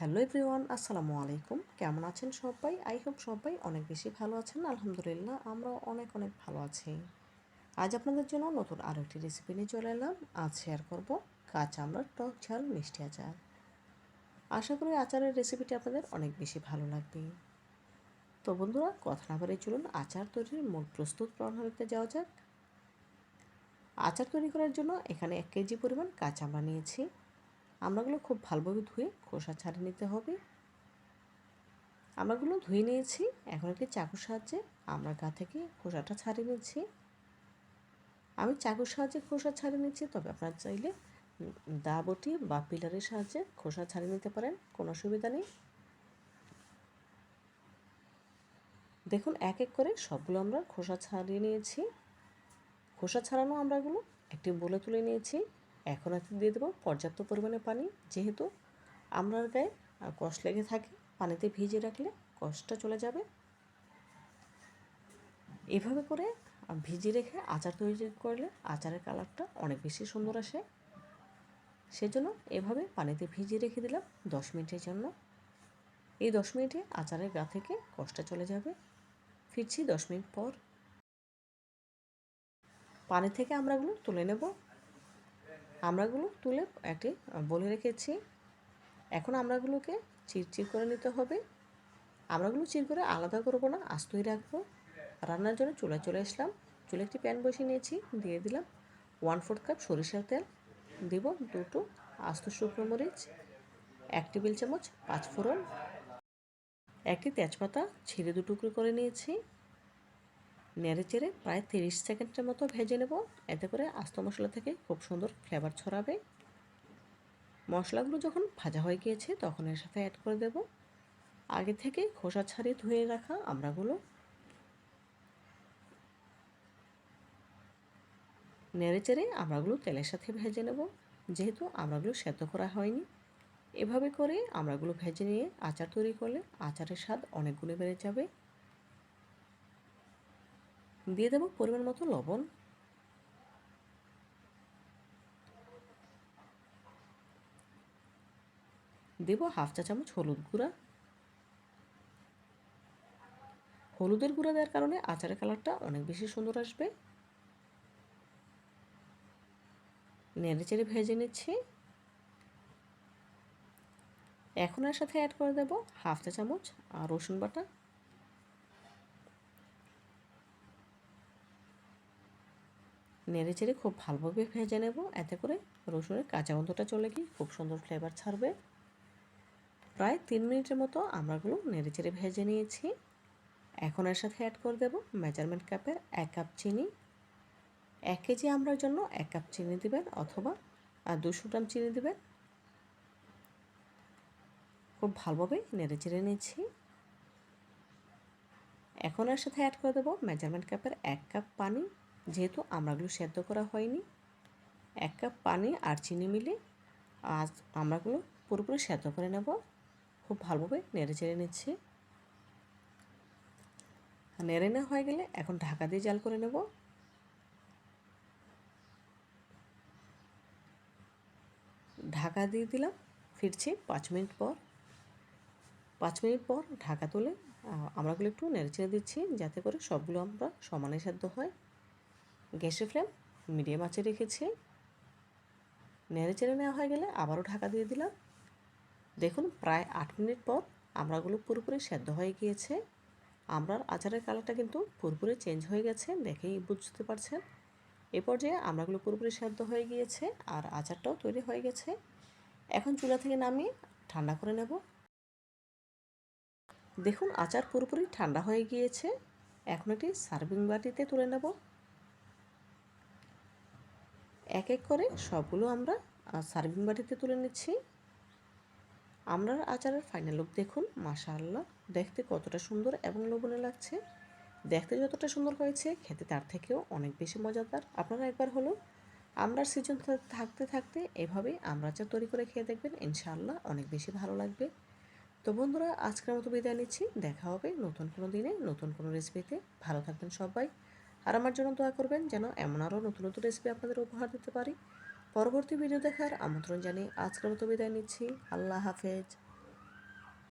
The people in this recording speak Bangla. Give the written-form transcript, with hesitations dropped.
হ্যালো এভরিওয়ান, আসসালামু আলাইকুম। কেমন আছেন সবাই? আই হোপ সবাই অনেক বেশি ভালো আছেন। আলহামদুলিল্লাহ আমরাও অনেক অনেক ভালো আছি। আজ আপনাদের জন্য নতুন আরও একটি রেসিপি নিয়ে চলে এলাম। আজ শেয়ার করব কাঁচা আমড়ার টক ঝাল মিষ্টি আচার। আশা করি আচারের রেসিপিটি আপনাদের অনেক বেশি ভালো লাগবে। তো বন্ধুরা, কথা না বাড়িয়ে চলুন আচার তৈরির মূল প্রস্তুত প্রণালীতে যাওয়া যাক। আচার তৈরি করার জন্য এখানে 1 কেজি পরিমাণ কাঁচা আমড়া নিয়েছি। আমড়াগুলো খুব ভালোভাবে ধুয়ে খোসা ছাড়িয়ে নিতে হবে। আমড়াগুলো ধুয়ে নিয়েছি। এখন একটি চাকুর সাহায্যে আমড়ার গা থেকে খোসাটা ছাড়িয়ে নিচ্ছি। আমি চাকুর সাহায্যে খোসা ছাড়িয়ে নিচ্ছি, তবে আপনারা চাইলে দা বটি বা পিলারের সাহায্যে খোসা ছাড়িয়ে নিতে পারেন, কোনো অসুবিধা নেই। দেখুন, এক এক করে সবগুলো আমরা খোসা ছাড়িয়ে নিয়েছি। খোসা ছাড়ানো আমড়াগুলো একটি বোলে তুলে নিয়েছি। এখন এতে দিয়ে দেবো পর্যাপ্ত পরিমাণে পানি। যেহেতু আমড়ার গায়ে কষ লেগে থাকে, পানিতে ভিজিয়ে রাখলে কষটা চলে যাবে। এভাবে করে ভিজিয়ে রেখে আচার তৈরি করলে আচারের কালারটা অনেক বেশি সুন্দর আসে। সেজন্য এভাবে পানিতে ভিজিয়ে রেখে দিলাম 10 মিনিটের জন্য। এই 10 মিনিটে আচারের গা থেকে কষটা চলে যাবে। ফিরছি 10 মিনিট পর। পানি থেকে আমড়াগুলো তুলে নেব। আমড়াগুলো তুলে একটি বলে রেখেছি। এখন আমড়াগুলোকে চিরচির করে নিতে হবে। আমড়াগুলো চির করে আলাদা করবো না, আস্তই রাখবো। রান্নার জন্য চুলায় চলে আসলাম। চুলে একটি প্যান বসিয়ে নিয়েছি। দিয়ে দিলাম 1/4 কাপ সরিষার তেল। দেব 2টো আস্ত শুকনো মরিচ, 1 টেবিল চামচ 5 ফোড়ন, একটি তেজপাতা ছিঁড়ে 2 টুকরো করে নিয়েছি। নেড়ে চেড়ে প্রায় 30 সেকেন্ডের মতো ভেজে নেব। এতে করে আস্ত মশলা থেকে খুব সুন্দর ফ্লেভার ছড়াবে। মশলাগুলো যখন ভাজা হয়ে গিয়েছে তখন এর সাথে অ্যাড করে দেব আগে থেকে খোসা ছাড়িয়ে ধুয়ে রাখা আমড়াগুলো। নেড়ে চেড়ে আমড়াগুলো তেলের সাথে ভেজে নেব। যেহেতু আমড়াগুলো সেদ্ধ করা হয়নি, এভাবে করে আমড়াগুলো ভেজে নিয়ে আচার তৈরি করলে আচারের স্বাদ অনেক গুণে বেড়ে যাবে। দিয়ে দেব পরিমাণ মতো লবণ। দেব 1/2 চা চামচ হলুদ গুঁড়া। হলুদের গুঁড়া দেওয়ার কারণে আচারের কালারটা অনেক বেশি সুন্দর আসবে। নেড়ে চেড়ে ভেজে নিচ্ছি। এখন এর সাথে অ্যাড করে দেব 1/2 চা চামচ রসুন বাটা। নেড়ে চেড়ে খুব ভালোভাবে ভেজে নেব। এতে করে রসুনের কাঁচা গন্ধটা চলে গিয়ে খুব সুন্দর ফ্লেভার ছাড়বে। প্রায় 3 মিনিটের মতো আমড়াগুলো নেড়ে চেড়ে ভেজে নিয়েছি। এখন এর সাথে অ্যাড করে দেব মেজারমেন্ট কাপের 1 কাপ চিনি। 1 কেজি আমড়ার জন্য 1 কাপ চিনি দিবেন, অথবা 200 গ্রাম চিনি দিবেন। খুব ভালোভাবে নেড়ে চেড়ে নিচ্ছি। এখন এর সাথে অ্যাড করে দেব মেজারমেন্ট কাপের 1 কাপ পানি। যেহেতু আমড়াগুলো সেদ্ধ করা হয়নি, 1 কাপ পানি আর চিনি মিলে আমড়াগুলো পুরোপুরি সেদ্ধ করে নেব। খুব ভালোভাবে নেড়ে চেড়ে নিচ্ছি। নেড়ে নেওয়া হয়ে গেলে এখন ঢাকা দিয়ে জাল করে নেব। ঢাকা দিয়ে দিলাম। ফিরছি 5 মিনিট পর। 5 মিনিট পর ঢাকা তুলে আমড়াগুলো একটু নেড়ে চেড়ে দিচ্ছি, যাতে করে সবগুলো আমরা সমানে সেদ্ধ হয়। গ্যাসের ফ্লেম মিডিয়াম আঁচে রেখেছি। নেড়ে চেড়ে নেওয়া হয়ে গেলে আবারও ঢাকা দিয়ে দিলাম। দেখুন, প্রায় 8 মিনিট পর আমড়াগুলো পুরোপুরি সেদ্ধ হয়ে গিয়েছে। আমড়ার আচারের কালারটা কিন্তু পুরোপুরি চেঞ্জ হয়ে গেছে, দেখেই বুঝতে পারছেন। এ পর্যায়ে আমড়াগুলো পুরোপুরি সেদ্ধ হয়ে গিয়েছে আর আচারটাও তৈরি হয়ে গেছে। এখন চুলা থেকে নামিয়ে ঠান্ডা করে নেব। দেখুন, আচার পুরোপুরি ঠান্ডা হয়ে গিয়েছে। এখন একটি সার্ভিং বাটিতে তুলে নেব। এক এক করে সবগুলো আমরা সার্ভিং বাটিতে তুলে নিচ্ছি। আমড়ার আচারের ফাইনাল লুক দেখুন, মাশাআল্লাহ, দেখতে কতটা সুন্দর এবং লোভনীয় লাগছে। দেখতে যতটা সুন্দর হয়েছে, খেতে তার থেকেও অনেক বেশি মজাদার। আপনারা একবার হলো আমড়ার সিজন থাকতে থাকতে এভাবেই আমড়া আচার তৈরি করে খেয়ে দেখবেন, ইনশাআল্লাহ অনেক বেশি ভালো লাগবে। তো বন্ধুরা, আজকের মতো বিদায় নিচ্ছি। দেখা হবে নতুন কোনো দিনে নতুন কোনো রেসিপিতে। ভালো থাকবেন সবাই, আর আমার জন্য দোয়া করবেন যেন এমন আরও নতুন নতুন রেসিপি আপনাদের উপহার দিতে পারি। পরবর্তী ভিডিও দেখার আমন্ত্রণ জানিয়ে আজকের মতো বিদায় নিচ্ছি। আল্লাহ হাফেজ।